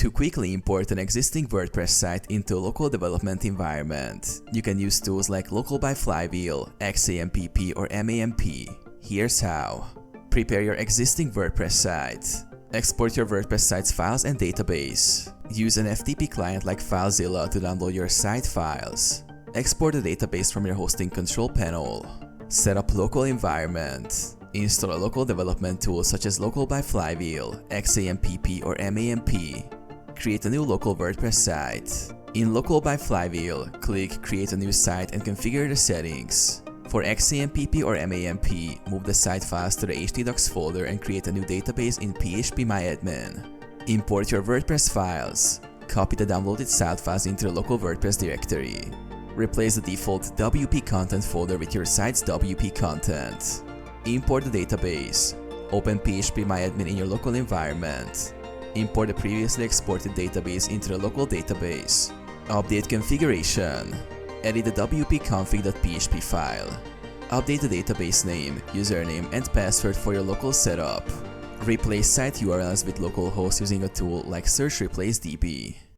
To quickly import an existing WordPress site into a local development environment, you can use tools like Local by Flywheel, XAMPP, or MAMP. Here's how. Prepare your existing WordPress site. Export your WordPress site's files and database. Use an FTP client like FileZilla to download your site files. Export the database from your hosting control panel. Set up local environment. Install a local development tool such as Local by Flywheel, XAMPP, or MAMP. Create a new local WordPress site. In Local by Flywheel, click Create a new site and configure the settings. For XAMPP or MAMP, move the site files to the htdocs folder and create a new database in phpMyAdmin. Import your WordPress files. Copy the downloaded style files into the local WordPress directory. Replace the default WP content folder with your site's WP content. Import the database. Open phpMyAdmin in your local environment. Import the previously exported database into the local database. Update configuration. Edit the wp-config.php file. Update the database name, username, and password for your local setup. Replace site URLs with localhost using a tool like Search Replace DB.